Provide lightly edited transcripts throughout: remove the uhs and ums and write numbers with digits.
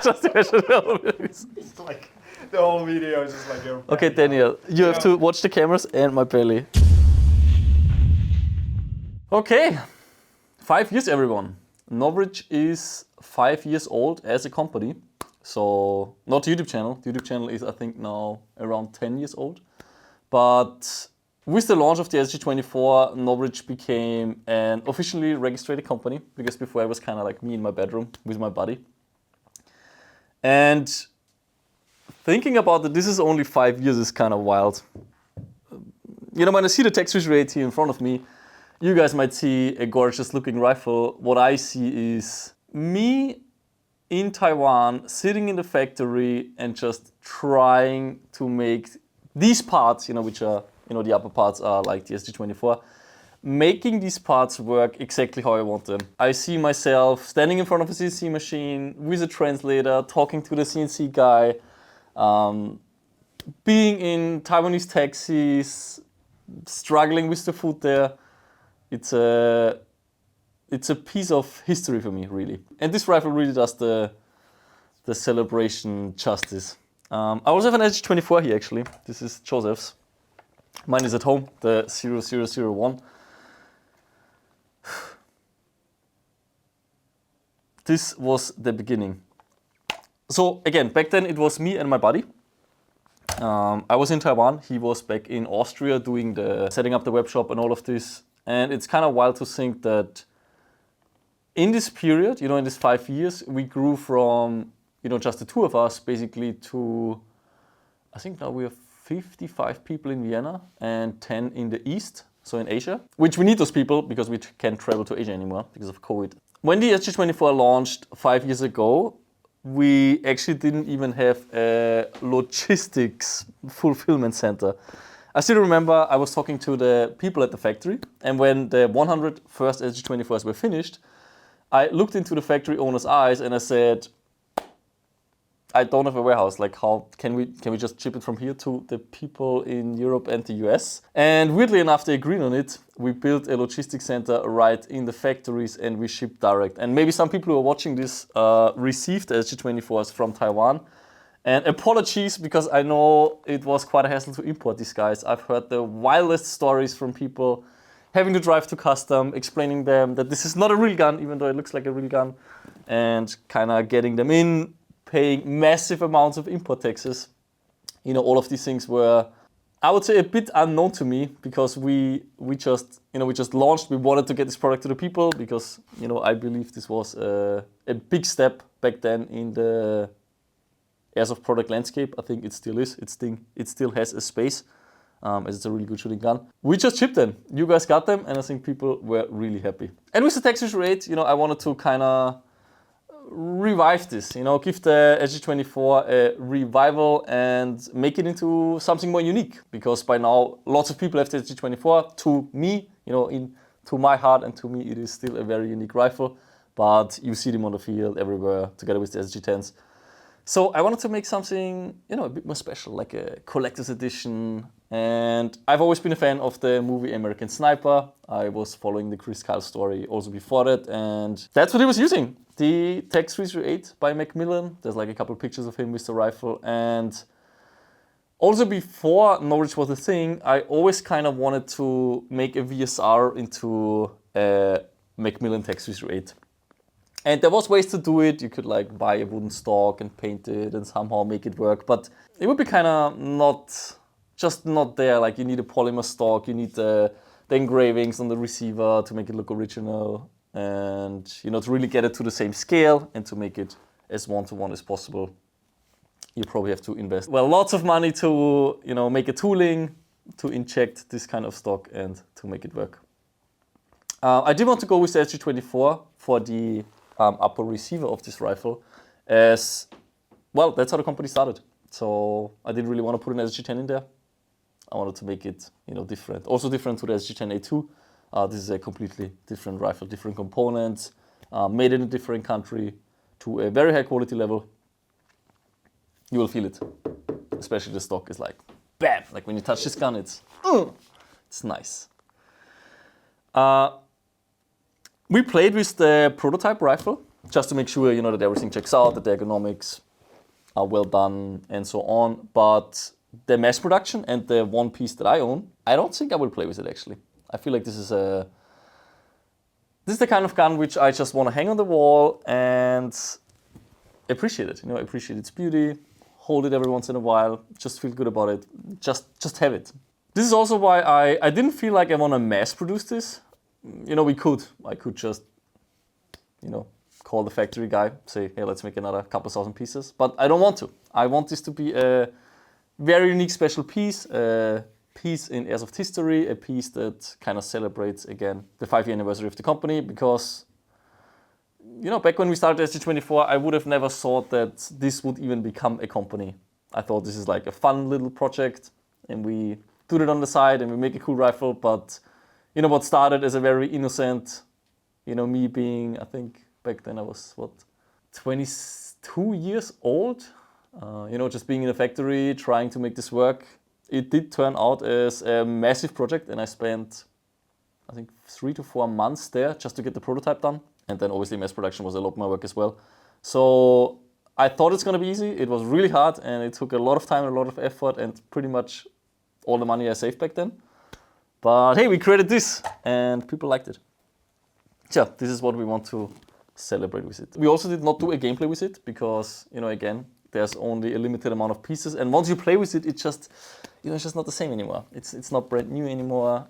Just imagine. It's like the whole video is just like your Okay, Daniel, you have to watch the cameras and my belly. Okay, 5 years, everyone. Novritsch is 5 years old as a company. So, not YouTube channel. The YouTube channel is, I think, now around 10 years old. But with the launch of the SG24, Novritsch became an officially registered company, because before I was kind of like me in my bedroom with my buddy. And thinking about that this is only 5 years is kind of wild. You know, when I see the TAC338 here in front of me, you guys might see a gorgeous looking rifle. What I see is me in Taiwan, sitting in the factory and just trying to make these parts, you know, which are, you know, the upper parts are like the SG24, making these parts work exactly how I want them. I see myself standing in front of a CNC machine with a translator, talking to the CNC guy, being in Taiwanese taxis, struggling with the food there. It's a piece of history for me, really. And this rifle really does the celebration justice. I also have an SG24 here, actually. This is Joseph's. Mine is at home, the 0001. This was the beginning. So again, back then it was me and my buddy. I was in Taiwan, he was back in Austria doing setting up the web shop and all of this. And it's kind of wild to think that in this period, you know, in these 5 years, we grew from, you know, just the two of us basically to, I think now we have 55 people in Vienna and 10 in the East, so in Asia, which we need those people because we can't travel to Asia anymore because of COVID. When the SG24 launched 5 years ago, we actually didn't even have a logistics fulfillment center. I still remember I was talking to the people at the factory, and when the 100 first SG24s were finished, I looked into the factory owner's eyes and I said, I don't have a warehouse. Like, how can we just ship it from here to the people in Europe and the US? And weirdly enough, they agreed on it. We built a logistics center right in the factories and we shipped direct. And maybe some people who are watching this received SG24s from Taiwan. And apologies, because I know it was quite a hassle to import these guys. I've heard the wildest stories from people having to drive to custom, explaining them that this is not a real gun, even though it looks like a real gun, and kind of getting them in, paying massive amounts of import taxes. You know, all of these things were, I would say, a bit unknown to me, because we just launched. We wanted to get this product to the people because, you know, I believe this was a big step back then in the Airsoft product landscape. I think it still is. It still has a space, as it's a really good shooting gun. We just shipped them. You guys got them, and I think people were really happy. And with the TAC338, you know, I wanted to kind of revive this, you know, give the SG24 a revival and make it into something more unique. Because by now, lots of people have the SG24. To me, you know, to my heart and to me, it is still a very unique rifle. But you see them on the field everywhere together with the SG10s. So I wanted to make something, you know, a bit more special, like a collector's edition. And I've always been a fan of the movie American Sniper. I was following the Chris Kyle story also before that, and that's what he was using. The TAC338 by McMillan. There's like a couple of pictures of him with the rifle. And also before Novritsch was a thing, I always kind of wanted to make a VSR into a McMillan TAC338. And there was ways to do it. You could like buy a wooden stock and paint it and somehow make it work. But it would be kind of not there. Like, you need a polymer stock, you need the engravings on the receiver to make it look original. And, you know, to really get it to the same scale and to make it as one-to-one as possible, you probably have to invest, well, lots of money to, you know, make a tooling, to inject this kind of stock and to make it work. I did want to go with the SG24 for the upper receiver of this rifle, as well, that's how the company started. So I didn't really want to put an SG10 in there. I wanted to make it, you know, different. Also different to the SG10A2. This is a completely different rifle, different components, made in a different country to a very high quality level. You will feel it. Especially the stock is like, bam! Like when you touch this gun, it's nice. We played with the prototype rifle just to make sure, you know, that everything checks out, that the ergonomics are well done and so on. But the mass production and the one piece that I own, I don't think I will play with it actually. I feel like this is the kind of gun which I just want to hang on the wall and appreciate it. You know, appreciate its beauty, hold it every once in a while, just feel good about it, just have it. This is also why I didn't feel like I want to mass produce this. You know, I could just, you know, call the factory guy, say, hey, let's make another couple thousand pieces. But I don't want to. I want this to be a very unique, special piece, a piece in Airsoft history, a piece that kind of celebrates, again, the 5-year anniversary of the company. Because, you know, back when we started SG24, I would have never thought that this would even become a company. I thought this is like a fun little project, and we do it on the side, and we make a cool rifle. But, you know, what started as a very innocent, you know, me being, I think, back then I was, 22 years old? You know, just being in a factory, trying to make this work. It did turn out as a massive project, and I spent, I think, 3 to 4 months there just to get the prototype done. And then obviously mass production was a lot more work as well. So I thought it's going to be easy. It was really hard, and it took a lot of time and a lot of effort and pretty much all the money I saved back then. But hey, we created this and people liked it. Yeah, this is what we want to celebrate with it. We also did not do a gameplay with it because, you know, again, there's only a limited amount of pieces, and once you play with it, it's just, you know, it's just not the same anymore. It's not brand new anymore.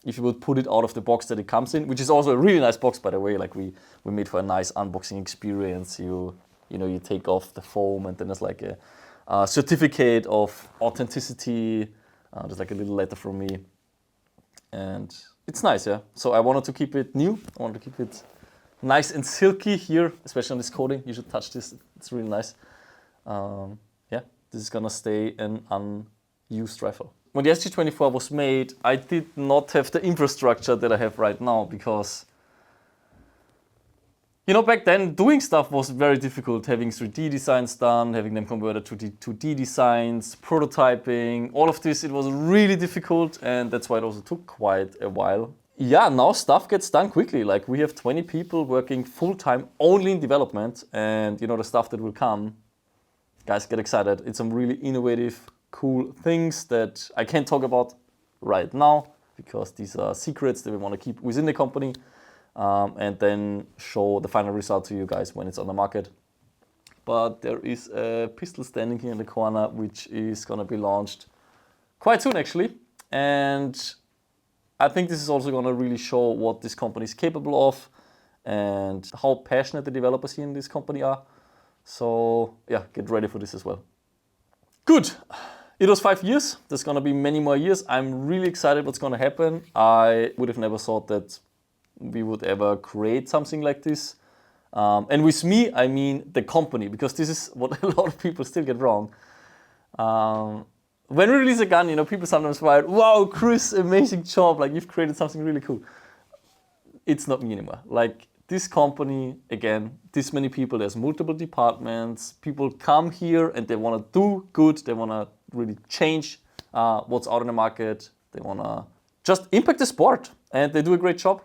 If you would put it out of the box that it comes in, which is also a really nice box, by the way, like we made for a nice unboxing experience. You know, you take off the foam, and then there's like a certificate of authenticity. There's like a little letter from me, and it's nice, yeah. So I wanted to keep it new. I wanted to keep it nice and silky here, especially on this coating. You should touch this, it's really nice. Yeah, this is gonna stay an unused rifle. When the SG24 was made, I did not have the infrastructure that I have right now because, you know, back then doing stuff was very difficult. Having 3D designs done, having them converted to 2D designs, prototyping, all of this, it was really difficult, and that's why it also took quite a while. Yeah, now stuff gets done quickly. Like we have 20 people working full-time only in development, and you know, the stuff that will come, guys, get excited. It's some really innovative, cool things that I can't talk about right now because these are secrets that we want to keep within the company, and then show the final result to you guys when it's on the market. But there is a pistol standing here in the corner, which is gonna be launched quite soon actually. And I think this is also gonna really show what this company is capable of and how passionate the developers here in this company are. So yeah, get ready for this as well. Good. It was 5 years. There's gonna be many more years. I'm really excited what's gonna happen. I would have never thought that we would ever create something like this. And with me, I mean the company, because this is what a lot of people still get wrong. When we release a gun, you know, people sometimes write, wow, Chris, amazing job, like you've created something really cool. It's not me anymore. Like this company, again, this many people, there's multiple departments, people come here and they wanna do good, they wanna really change what's out in the market, they wanna just impact the sport, and they do a great job.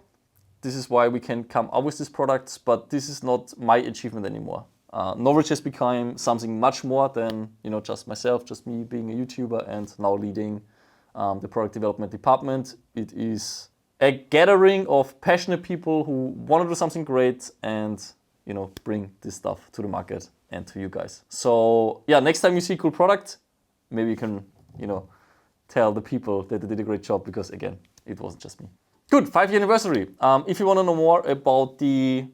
This is why we can come out with these products, but this is not my achievement anymore. Novritsch has become something much more than, you know, just myself, just me being a YouTuber and now leading the product development department. It is a gathering of passionate people who want to do something great and, you know, bring this stuff to the market and to you guys. So yeah, next time you see a cool product, maybe you can, you know, tell the people that they did a great job, because again, it wasn't just me. Good, 5-year anniversary. If you want to know more about the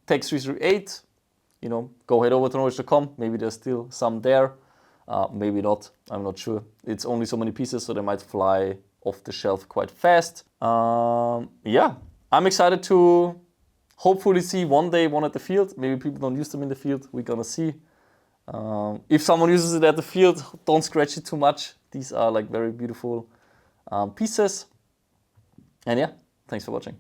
TAC338, you know, go head over to Novritsch.com. Maybe there's still some there, maybe not. I'm not sure. It's only so many pieces, so they might fly off the shelf quite fast. Yeah, I'm excited to hopefully see one day one at the field. Maybe people don't use them in the field. We're gonna see. If someone uses it at the field, don't scratch it too much. These are like very beautiful pieces. And yeah, thanks for watching.